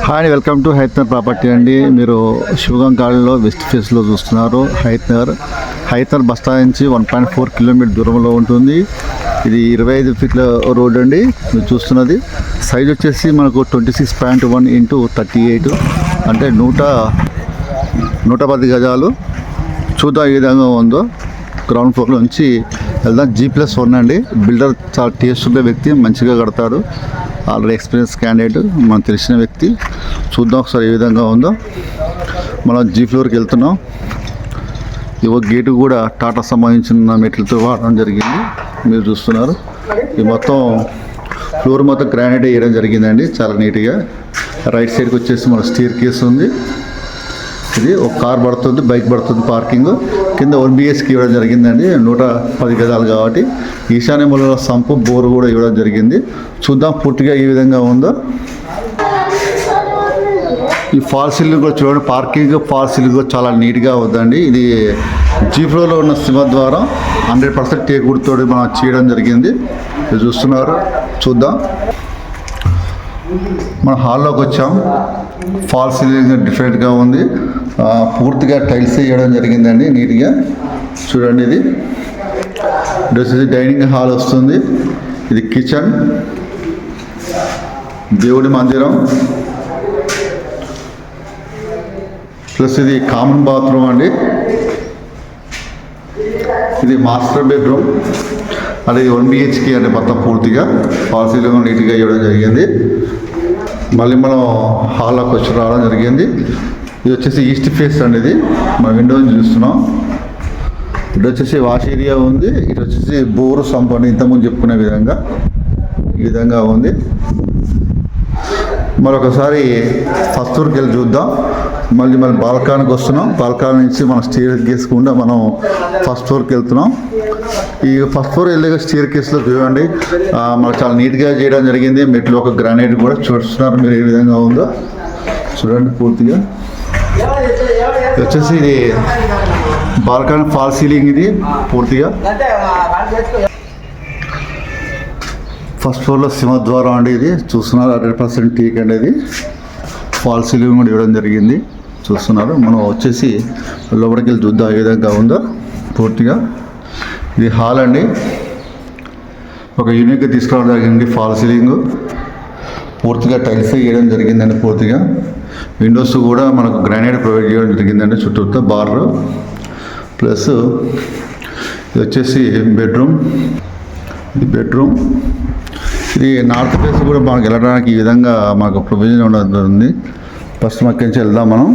Hi, welcome to Hayath property అండి. మీరు శివగంగ కాలనీలో వెస్ట్ ఫేస్లో చూస్తున్నారు. హైత్ బస్ స్టాండ్ నుంచి 1.4 కిలోమీటర్ దూరంలో ఉంటుంది. ఇది 25 ఫీట్ల రోడ్ అండి. మీరు చూస్తున్నది సైజ్ వచ్చేసి మనకు 26.1 × 38 అంటే 110 గజాలు. చూద్దాం ఏ విధంగా ఉందో. గ్రౌండ్ ఫ్లోర్ నుంచి వెళ్దాం. G+1 అండి. బిల్డర్ చాలా టేస్ట్ ఉండే వ్యక్తి, మంచిగా కడతాడు. ఆల్రెడీ ఎక్స్పీరియన్స్ క్యాండిడేట్, మనకు తెలిసిన వ్యక్తి. చూద్దాం ఒకసారి ఏ విధంగా ఉందో. మనం G ఫ్లోర్కి వెళ్తున్నాం. ఇవో గేటు కూడా టాటా సంబంధించిన మెటీరియల్తో వాడడం జరిగింది. మీరు చూస్తున్నారు. ఈ మొత్తం ఫ్లోర్ మొత్తం గ్రానైట్ వేయడం జరిగిందండి, చాలా నీట్గా. రైట్ సైడ్కి వచ్చేసి మన స్టీర్ కేస్ ఉంది. ఇది ఒక కార్ పడుతుంది, బైక్ పడుతుంది పార్కింగ్. కింద 1 BHK ఇవ్వడం జరిగిందండి, 110 గజాలు కాబట్టి. ఈశాన్య మూలలో సంపు, బోరు కూడా ఇవ్వడం జరిగింది. చూద్దాం పూర్తిగా ఈ విధంగా ఉందో. ఈ ఫాల్ సీలింగ్ కూడా చూడండి, పార్కింగ్ ఫాల్ సీలింగ్ కూడా చాలా నీట్గా ఉందండి. ఇది G ఫ్లోర్లో ఉన్న సింహద్వారం 100% టేక్ వుడ్ తోటి మనం చేయడం జరిగింది. ఇది చూస్తున్నారు. చూద్దాం. మన హాల్లోకి వచ్చాం. ఫాల్ సీలింగ్ డిఫరెంట్గా ఉంది. పూర్తిగా టైల్స్ వేయడం జరిగిందండి నీట్గా. చూడండి, ఇది వచ్చేసి డైనింగ్ హాల్ వస్తుంది. ఇది కిచెన్, దేవుడి మందిరం, ప్లస్ ఇది కామన్ బాత్రూమ్ అండి. ఇది మాస్టర్ బెడ్రూమ్. అది 1 BHK అండి. మొత్తం పూర్తిగా ఫాల్ సీలింగ్ నీట్గా ఇవ్వడం జరిగింది. మళ్ళీ మనం హాల్లోకి వచ్చి రావడం జరిగింది. ఇది వచ్చేసి ఈస్ట్ ఫేస్ అండి. ఇది మన విండో నుంచి చూస్తున్నాం. ఇటు వచ్చేసి వాష్ ఏరియా ఉంది. ఇటు వచ్చేసి బోరు సంప్ అని ఇంతకుముందు చెప్పుకునే విధంగా ఈ విధంగా ఉంది. మరొకసారి ఫస్ట్ ఫ్లోర్కి వెళ్ళి చూద్దాం. మళ్ళీ బాల్కానికి వస్తున్నాం. బాల్కానీ నుంచి మనం స్టీర్ కేసుకుండా మనం ఫస్ట్ ఫ్లోర్కి వెళ్తున్నాం. ఈ ఫస్ట్ ఫ్లోర్ వెళ్ళే స్టీర్ కేసులో చూడండి, మనకు చాలా నీట్గా చేయడం జరిగింది. మెట్లు ఒక గ్రానైట్ కూడా చూస్తున్నారు మీరు ఏ విధంగా ఉందో. చూడండి పూర్తిగా. వచ్చేసి ఇది బాల్కానీ ఫాల్ సీలింగ్. ఇది పూర్తిగా ఫస్ట్ ఫ్లోర్లో సింహద్వారం అండి. ఇది చూస్తున్నారు 100% టీక్ అండి. ఇది ఫాల్ సీలింగ్ కూడా ఇవ్వడం జరిగింది. చూస్తున్నారు. మనం వచ్చేసి లోపలికి వెళ్ళి చూద్దాం ఏ విధంగా ఉందో పూర్తిగా. ఇది హాల్ అండి. ఒక యూనిక్గా తీసుకురావడం జరిగింది. ఫాల్ సీలింగ్ పూర్తిగా టైల్స్ వేయడం జరిగిందండి. పూర్తిగా విండోస్ కూడా మనకు గ్రానైట్ ప్రొవైడ్ చేయడం జరిగిందండి. చుట్టూతో బార్లు, ప్లస్ ఇది వచ్చేసి బెడ్రూమ్. ఇది బెడ్రూమ్. ఇది నార్త్ ఫేస్ కూడా మనకు వెళ్ళడానికి ఈ విధంగా మాకు ప్రొవిజన్ ఉండదు. ఫస్ట్ మక్కడి నుంచి వెళ్దాం మనం.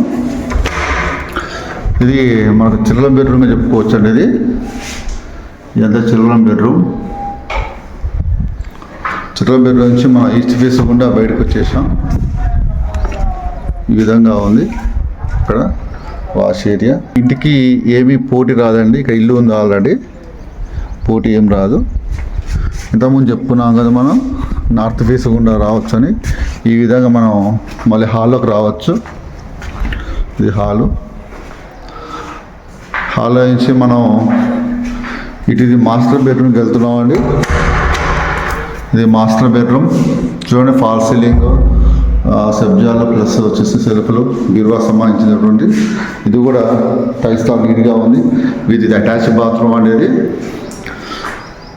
ఇది మనకు చిల్డ్రన్ బెడ్రూమ్ చెప్పుకోవచ్చు అండి. ఇది ఇదంతా చిల్డ్రన్ బెడ్రూమ్. చిల్డ్రన్ బెడ్రూమ్ నుంచి మనం ఈస్ట్ ఫేస్ గుండా బయటకు వచ్చేసాం. ఈ విధంగా ఉంది. ఇక్కడ వాష్ ఏరియా. ఇంటికి ఏమీ పోటీ రాదండి. ఇక్కడ ఇల్లు ఉంది ఆల్రెడీ, పోటీ ఏం రాదు. ఇంతకుముందు చెప్పుకున్నాం కదా మనం నార్త్ ఫేస్ గుండా రావచ్చు అని. ఈ విధంగా మనం మళ్ళీ హాల్లోకి రావచ్చు. ఇది హాలు. హాల్లో నుంచి మనం ఇది మాస్టర్ బెడ్రూమ్కి వెళ్తున్నాం అండి. ఇది మాస్టర్ బెడ్రూమ్. చూడండి, ఫాల్ సీలింగ్, సబ్జాలు, ప్లస్ వచ్చేసి సెల్ఫ్లు, బీరువా సంబంధించినటువంటి. ఇది కూడా టైల్స్తో నీట్గా ఉంది. ఇది అటాచ్ బాత్రూమ్ అనేది.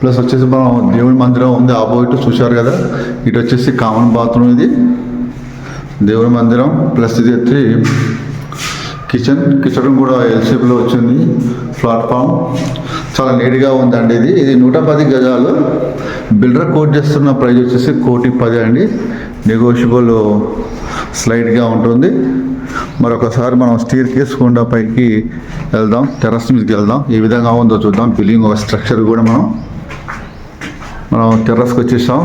ప్లస్ వచ్చేసి మనం దేవుడి మందిరం ఉంది ఆపోజిట్, చూశారు కదా. ఇటు వచ్చేసి కామన్ బాత్రూమ్. ఇది దేవుడి మందిరం. ప్లస్ ఇది వచ్చి కిచెన్ కూడా ఎల్ షేప్లో వచ్చింది. ప్లాట్ఫామ్ చాలా నీట్గా ఉందండి. ఇది 110 గజాలు. బిల్డర్ కోట్ చేస్తున్న ప్రైస్ వచ్చేసి 1,10,00,000 అండి. నెగోషియబుల్ స్లైడ్గా ఉంటుంది. మరొకసారి మనం స్టీర్ కేసుకుండా పైకి వెళ్దాం, టెర్రస్ మీదకి వెళ్దాం. ఏ విధంగా ఉందో చూద్దాం. బిల్డింగ్ స్ట్రక్చర్ కూడా మనం టెర్రస్కి వచ్చేసాం.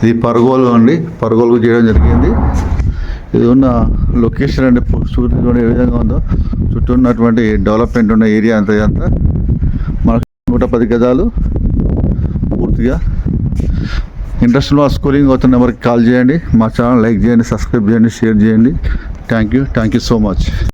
ఇది పరుగోలు అండి. పరుగోలు చేయడం జరిగింది. ఇది ఉన్న లొకేషన్ అండి. చూడండి ఏ విధంగా ఉందో. చుట్టూ ఉన్నటువంటి డెవలప్మెంట్ ఉన్న ఏరియా అంతా ఇదంతా మనకు 110 గజాలు పూర్తిగా. ఇంట్రెస్ట్ ఉన్న స్కూలింగ్ అవుతున్న నెంబర్కి కాల్ చేయండి. మా ఛానల్ లైక్ చేయండి, సబ్స్క్రైబ్ చేయండి, షేర్ చేయండి. Thank you so much.